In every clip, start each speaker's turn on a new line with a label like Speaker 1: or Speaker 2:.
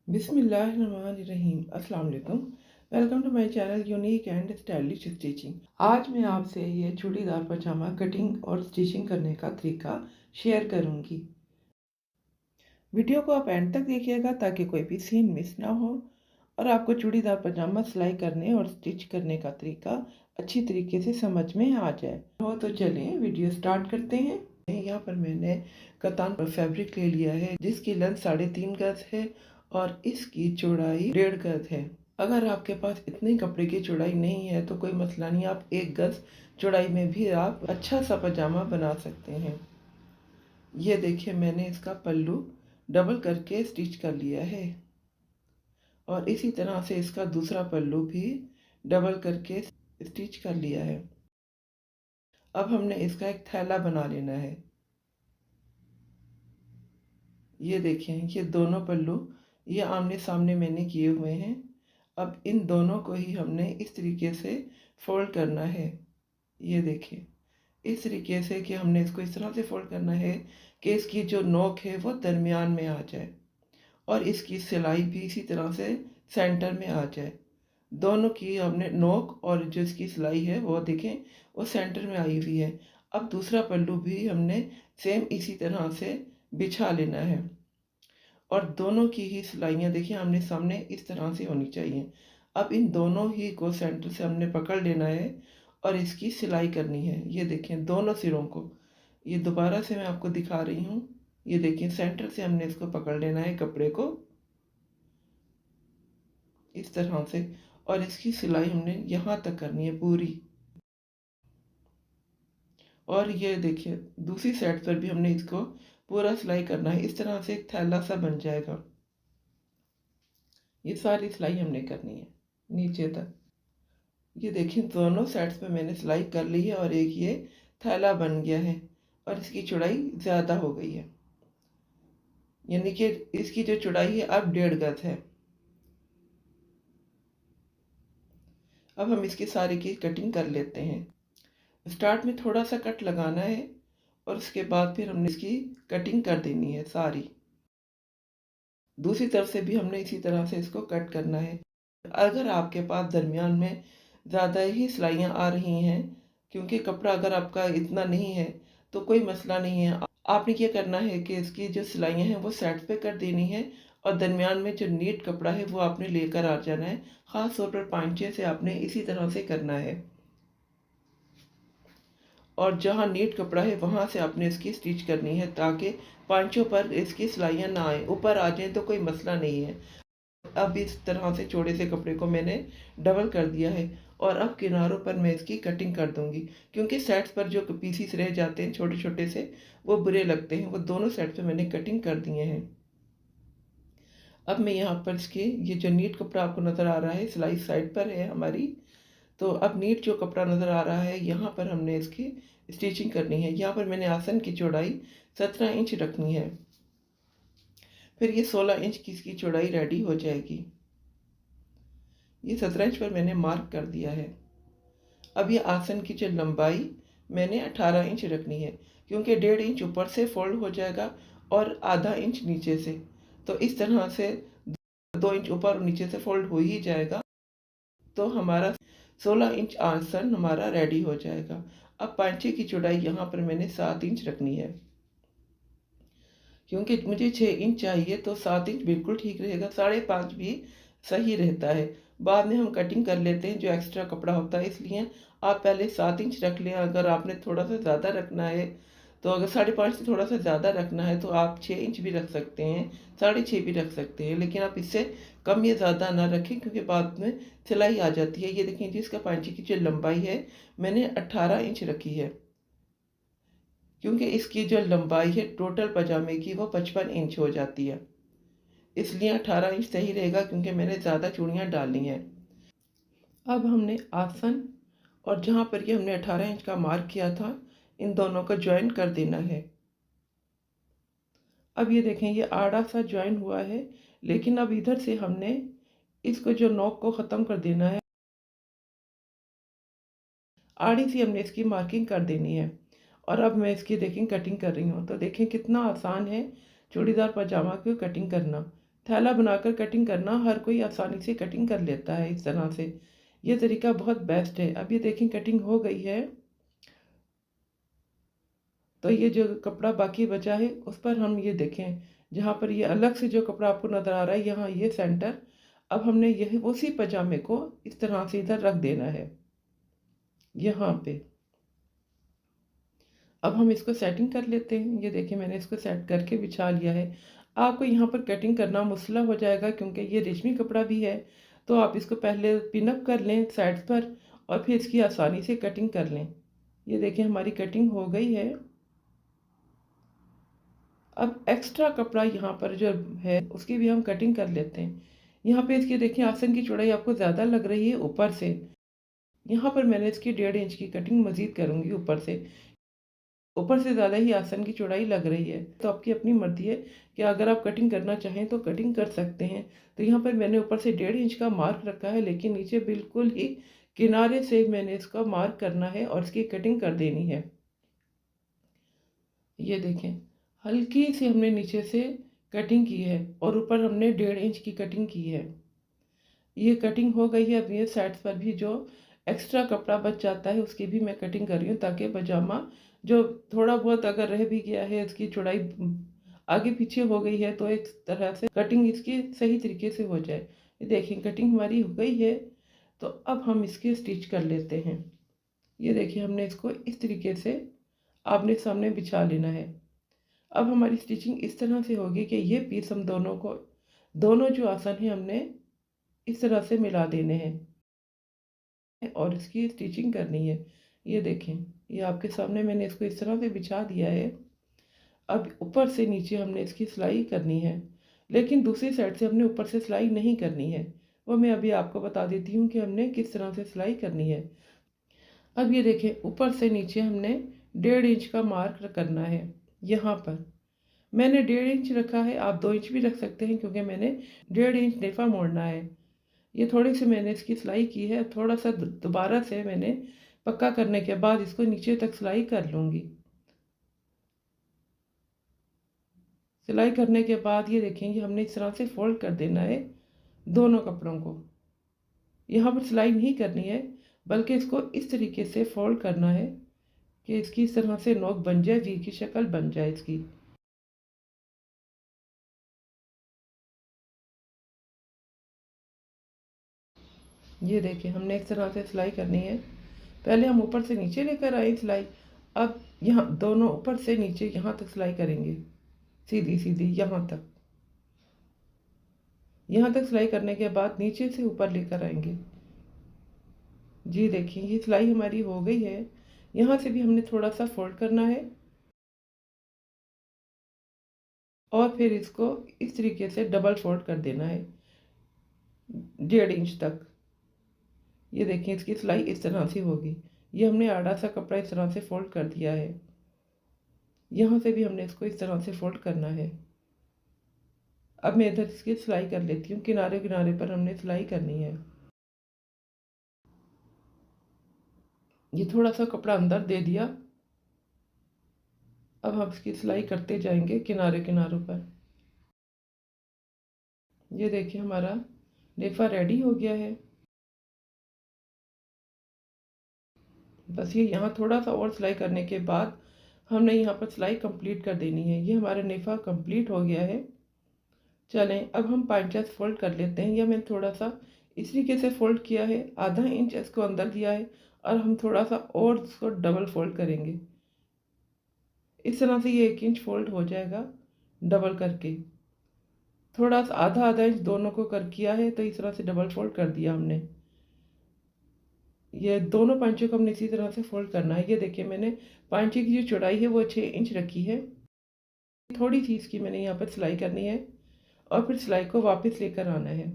Speaker 1: बिस्मिल्लाहिर्रहमानिर्रहीम। अस्सलाम वालेकुम। Welcome to my channel unique and stylish stitching. आज मैं आपसे ये चूड़ीदार पजामा कटिंग और स्टिचिंग करने का तरीका शेयर करूंगी। वीडियो को आप एंड तक देखिएगा ताकि कोई भी सीन मिस ना हो और आपको चूड़ीदार पजामा सिलाई करने और स्टिच करने का तरीका अच्छी तरीके से समझ में आ जाए। तो चलिए वीडियो स्टार्ट करते हैं। यहाँ पर मैंने कतान फैब्रिक ले लिया है जिसकी लेंथ 3.5 गज है और इसकी चौड़ाई 1.5 गज है। अगर आपके पास इतने कपड़े की चौड़ाई नहीं है तो कोई मसला नहीं, आप 1 गज चौड़ाई में भी आप अच्छा सा पजामा बना सकते हैं। ये देखिए मैंने इसका पल्लू डबल करके स्टिच कर लिया है और इसी तरह से इसका दूसरा पल्लू भी डबल करके स्टिच कर लिया है। अब हमने इसका एक थैला बना लेना है। ये देखें, ये दोनों पल्लू ये आमने सामने मैंने किए हुए हैं। अब इन दोनों को ही हमने इस तरीके से फोल्ड करना है। ये देखें, इस तरीके से कि हमने इसको इस तरह से फोल्ड करना है कि इसकी जो नोक है वो दरमियान में आ जाए और इसकी सिलाई भी इसी तरह से सेंटर में आ जाए। दोनों की हमने नोक और जो इसकी सिलाई है वो देखें वो सेंटर में आई हुई है। अब दूसरा पल्लू भी हमने सेम इसी तरह से बिछा लेना है और दोनों की ही सिलाइयाँ देखिए आमने सामने इस तरह से होनी चाहिए। अब इन दोनों ही को सेंटर से हमने पकड़ लेना है और इसकी सिलाई करनी है। ये देखें दोनों सिरों को, ये दोबारा से मैं आपको दिखा रही हूँ। ये देखिए सेंटर से हमने इसको पकड़ लेना है कपड़े को इस तरह से और इसकी सिलाई हमने यहाँ तक करनी है पूरी। और ये देखिए दूसरी साइड पर भी हमने इसको पूरा सिलाई करना है। इस तरह से एक थैला सा बन जाएगा। ये सारी सिलाई हमने करनी है नीचे तक। ये देखिए दोनों साइड्स पे मैंने सिलाई कर ली है और एक ये थैला बन गया है और इसकी चौड़ाई ज़्यादा हो गई है, यानी कि इसकी जो चौड़ाई है अब 1.5 गज है। अब हम इसकी सारी की कटिंग कर लेते हैं। स्टार्ट में थोड़ा सा कट लगाना है और उसके बाद फिर हमने इसकी कटिंग कर देनी है सारी। दूसरी तरफ से भी हमने इसी तरह से इसको कट करना है। अगर आपके पास दरमियान में ज़्यादा ही सिलाइयाँ आ रही हैं, क्योंकि कपड़ा अगर आपका इतना नहीं है तो कोई मसला नहीं है। आपने क्या करना है कि इसकी जो सिलाइयाँ हैं वो साइड पे कर देनी है और दरमियान में जो नीट कपड़ा है वो आपने लेकर आ जाना है। ख़ास तौर पर पांचे से आपने इसी तरह से करना है और जहाँ नीट कपड़ा है वहाँ से आपने इसकी स्टिच करनी है ताकि पांचों पर इसकी सिलाइयाँ ना आए। ऊपर आ जाए तो कोई मसला नहीं है। अब इस तरह से चौड़े से कपड़े को मैंने डबल कर दिया है और अब किनारों पर मैं इसकी कटिंग कर दूंगी, क्योंकि साइड्स पर जो पीसीस रह जाते हैं छोटे छोटे से वो बुरे लगते हैं। वो दोनों साइड पे मैंने कटिंग कर दिए हैं। अब मैं यहाँ पर इसके ये जो नीट कपड़ा आपको नज़र आ रहा है सिलाई साइड पर है हमारी, तो अब नीट जो कपड़ा नज़र आ रहा है यहाँ पर हमने इसकी स्टिचिंग करनी है। यहाँ पर मैंने आसन की चौड़ाई 17 इंच रखनी है, फिर ये 16 इंच की इसकी चौड़ाई रेडी हो जाएगी। ये 17 इंच पर मैंने मार्क कर दिया है। अब ये आसन की जो लंबाई मैंने 18 इंच रखनी है, क्योंकि 1.5 इंच ऊपर से फोल्ड हो जाएगा और आधा इंच नीचे से, तो इस तरह से 2 इंच ऊपर और नीचे से फोल्ड हो ही जाएगा। तो हमारा 16 इंच आसन हमारा रेडी हो जाएगा। अब पांचे की चौड़ाई यहाँ पर मैंने 7 इंच रखनी है, क्योंकि मुझे 6 इंच चाहिए तो 7 इंच बिल्कुल ठीक रहेगा। 5.5 भी सही रहता है। बाद में हम कटिंग कर लेते हैं जो एक्स्ट्रा कपड़ा होता है, इसलिए आप पहले 7 इंच रख लें। अगर आपने थोड़ा सा ज़्यादा रखना है तो अगर 5.5 से थोड़ा सा ज़्यादा रखना है तो आप 6 इंच भी रख सकते हैं, 6.5 भी रख सकते हैं, लेकिन आप इससे कम या ज़्यादा ना रखें क्योंकि बाद में सिलाई आ जाती है। ये देखिए जिसका पांचे की जो लंबाई है मैंने 18 इंच रखी है, क्योंकि इसकी जो लंबाई है टोटल पजामे की वो 55 इंच हो जाती है, इसलिए 18 इंच सही रहेगा क्योंकि मैंने ज़्यादा चूड़ियाँ डाली हैं। अब हमने आसन और जहाँ पर ये हमने 18 इंच का मार्क किया था इन दोनों को ज्वाइन कर देना है। अब ये देखें ये आड़ा सा ज्वाइन हुआ है, लेकिन अब इधर से हमने इसको जो नोक को ख़त्म कर देना है। आड़ी सी हमने इसकी मार्किंग कर देनी है और अब मैं इसकी देखें कटिंग कर रही हूँ। तो देखें कितना आसान है चूड़ीदार पजामा की कटिंग करना। थैला बनाकर कटिंग करना हर कोई आसानी से कटिंग कर लेता है इस तरह से। ये तरीका बहुत बेस्ट है। अब ये देखें कटिंग हो गई है। तो ये जो कपड़ा बाकी बचा है उस पर हम ये देखें, जहाँ पर ये अलग से जो कपड़ा आपको नज़र आ रहा है, यहाँ ये सेंटर, अब हमने यह उसी पजामे को इस तरह से इधर रख देना है यहाँ पे। अब हम इसको सेटिंग कर लेते हैं। ये देखिए मैंने इसको सेट करके बिछा लिया है। आपको यहाँ पर कटिंग करना मुश्किल हो जाएगा क्योंकि ये रेशमी कपड़ा भी है, तो आप इसको पहले पिनअप कर लें साइड्स पर और फिर इसकी आसानी से कटिंग कर लें। ये देखिए हमारी कटिंग हो गई है। अब एक्स्ट्रा कपड़ा यहाँ पर जो है उसकी भी हम कटिंग कर लेते हैं। यहाँ पे इसकी देखिए आसन की चौड़ाई आपको ज़्यादा लग रही है ऊपर से। यहाँ पर मैंने इसकी 1.5 इंच की कटिंग मज़ीद करूँगी ऊपर से। ऊपर से ज़्यादा ही आसन की चौड़ाई लग रही है, तो आपकी अपनी मर्ज़ी है कि अगर आप कटिंग करना चाहें तो कटिंग कर सकते हैं। तो यहाँ पर मैंने ऊपर से 1.5 इंच का मार्क रखा है, लेकिन नीचे बिल्कुल ही किनारे से मैंने इसका मार्क करना है और इसकी कटिंग कर देनी है। ये देखें हल्की सी हमने नीचे से कटिंग की है और ऊपर हमने 1.5 इंच की कटिंग की है। ये कटिंग हो गई है। अब ये साइड्स पर भी जो एक्स्ट्रा कपड़ा बच जाता है उसकी भी मैं कटिंग कर रही हूँ, ताकि पजामा जो थोड़ा बहुत अगर रह भी गया है, इसकी चौड़ाई आगे पीछे हो गई है, तो एक तरह से कटिंग इसकी सही तरीके से हो जाए। ये देखिए कटिंग हमारी हो गई है। तो अब हम इसकी स्टिच कर लेते हैं। ये देखिए हमने इसको इस तरीके से आमने सामने बिछा लेना है। अब हमारी स्टिचिंग इस तरह से होगी कि ये पीस हम दोनों जो आसन है हमने इस तरह से मिला देने हैं और इसकी स्टिचिंग करनी है। ये देखें ये आपके सामने मैंने इसको इस तरह से बिछा दिया है। अब ऊपर से नीचे हमने इसकी सिलाई करनी है, लेकिन दूसरी साइड से हमने ऊपर से सिलाई नहीं करनी है। वो मैं अभी आपको बता देती हूँ कि हमने किस तरह से सिलाई करनी है। अब ये देखें ऊपर से नीचे हमने 1.5 इंच का मार्क करना है। यहाँ पर मैंने 1.5 इंच रखा है, आप 2 इंच भी रख सकते हैं क्योंकि मैंने 1.5 इंच नेफा मोड़ना है। ये थोड़ी सी मैंने इसकी सिलाई की है, थोड़ा सा दोबारा से मैंने पक्का करने के बाद इसको नीचे तक सिलाई कर लूँगी। सिलाई करने के बाद ये देखेंगे हमने इस तरह से फोल्ड कर देना है दोनों कपड़ों को। यहाँ पर सिलाई नहीं करनी है, बल्कि इसको इस तरीके से फोल्ड करना है कि इसकी इस तरह से नोक बन जाए, वी की शक्ल बन जाए इसकी। ये देखिए हमने इस तरह से सिलाई करनी है। पहले हम ऊपर से नीचे लेकर आए सिलाई, अब यहाँ दोनों ऊपर से नीचे यहाँ तक सिलाई करेंगे, सीधी सीधी यहाँ तक सिलाई करने के बाद नीचे से ऊपर लेकर आएंगे। जी देखिए ये सिलाई हमारी हो गई है। यहाँ से भी हमने थोड़ा सा फोल्ड करना है और फिर इसको इस तरीके से डबल फोल्ड कर देना है 1.5 इंच तक। ये देखिए इसकी सिलाई इस तरह से होगी। ये हमने आड़ा सा कपड़ा इस तरह से फोल्ड कर दिया है। यहाँ से भी हमने इसको इस तरह से फोल्ड करना है। अब मैं इधर इसकी सिलाई कर लेती हूँ। किनारे किनारे पर हमने सिलाई करनी है। ये थोड़ा सा कपड़ा अंदर दे दिया। अब हम इसकी सिलाई करते जाएंगे किनारे किनारों पर। ये देखिए हमारा नेफा रेडी हो गया है। बस ये यहाँ थोड़ा सा और सिलाई करने के बाद हमने यहाँ पर सिलाई कंप्लीट कर देनी है। ये हमारा नेफा कंप्लीट हो गया है। चलें अब हम पाँचस फोल्ड कर लेते हैं। यह मैंने थोड़ा सा इस तरीके से फोल्ड किया है, आधा इंच इसको अंदर दिया है और हम थोड़ा सा और इसको डबल फोल्ड करेंगे। इस तरह से ये 1 इंच फोल्ड हो जाएगा डबल करके। थोड़ा सा आधा आधा इंच दोनों को कर किया है, तो इस तरह से डबल फोल्ड कर दिया हमने। ये दोनों पांचों को हमने इसी तरह से फोल्ड करना है। ये देखिए मैंने पांचे की जो चौड़ाई है वो 6 इंच रखी है। थोड़ी सी इसकी मैंने यहाँ पर सिलाई करनी है और फिर सिलाई को वापस लेकर आना है।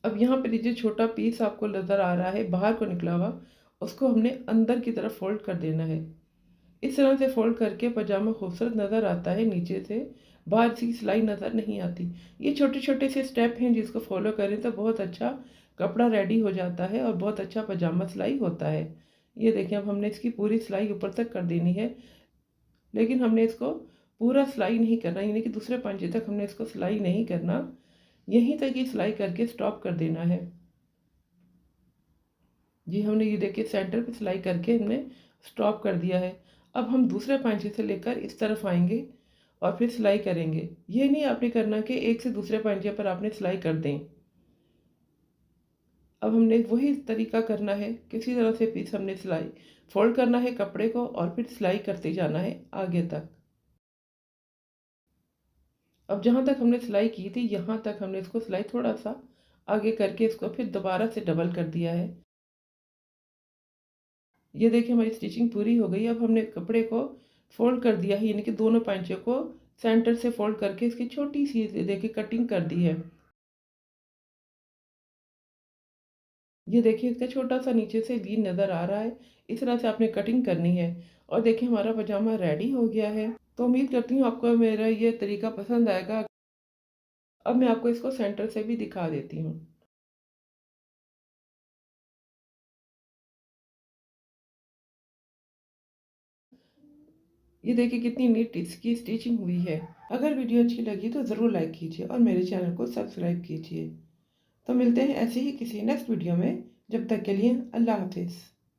Speaker 1: अब यहाँ पर जो छोटा पीस आपको नज़र आ रहा है बाहर को निकला हुआ, उसको हमने अंदर की तरफ फोल्ड कर देना है। इस तरह से फोल्ड करके पजामा खूबसूरत नज़र आता है, नीचे से बाहर से सिलाई नज़र नहीं आती। ये छोटे छोटे से स्टेप हैं जिसको फॉलो करें तो बहुत अच्छा कपड़ा रेडी हो जाता है और बहुत अच्छा पजामा सिलाई होता है। ये देखिए अब हमने इसकी पूरी सिलाई ऊपर तक कर देनी है, लेकिन हमने इसको पूरा सिलाई नहीं करना, यानी कि दूसरे पंजे तक हमने इसको सिलाई नहीं करना, यहीं तक ही सिलाई करके स्टॉप कर देना है। जी, हमने ये देखिए सेंटर पे सिलाई करके हमने स्टॉप कर दिया है। अब हम दूसरे पंजे से लेकर इस तरफ आएंगे और फिर सिलाई करेंगे। ये नहीं आपने करना कि एक से दूसरे पंजे पर आपने सिलाई कर दें। अब हमने वही तरीका करना है, किसी तरह से पीस हमने सिलाई फोल्ड करना है कपड़े को और फिर सिलाई करते जाना है आगे तक। अब जहाँ तक हमने सिलाई की थी यहाँ तक हमने इसको सिलाई थोड़ा सा आगे करके इसको फिर दोबारा से डबल कर दिया है। ये देखिए हमारी स्टिचिंग पूरी हो गई। अब हमने कपड़े को फोल्ड कर दिया है, यानी कि दोनों पंचों को सेंटर से फोल्ड करके इसकी छोटी सी देखिए कटिंग कर दी है। ये देखिए इसका छोटा सा नीचे से वी नज़र आ रहा है। इस तरह से आपने कटिंग करनी है। और देखिए हमारा पजामा रेडी हो गया है। तो उम्मीद करती हूँ आपको मेरा ये तरीका पसंद आएगा। अब मैं आपको इसको सेंटर से भी दिखा देती हूँ। ये देखिए कितनी नीट इसकी स्टिचिंग हुई है। अगर वीडियो अच्छी लगी तो ज़रूर लाइक कीजिए और मेरे चैनल को सब्सक्राइब कीजिए। तो मिलते हैं ऐसे ही किसी नेक्स्ट वीडियो में। जब तक के लिए अल्लाह हाफिज़।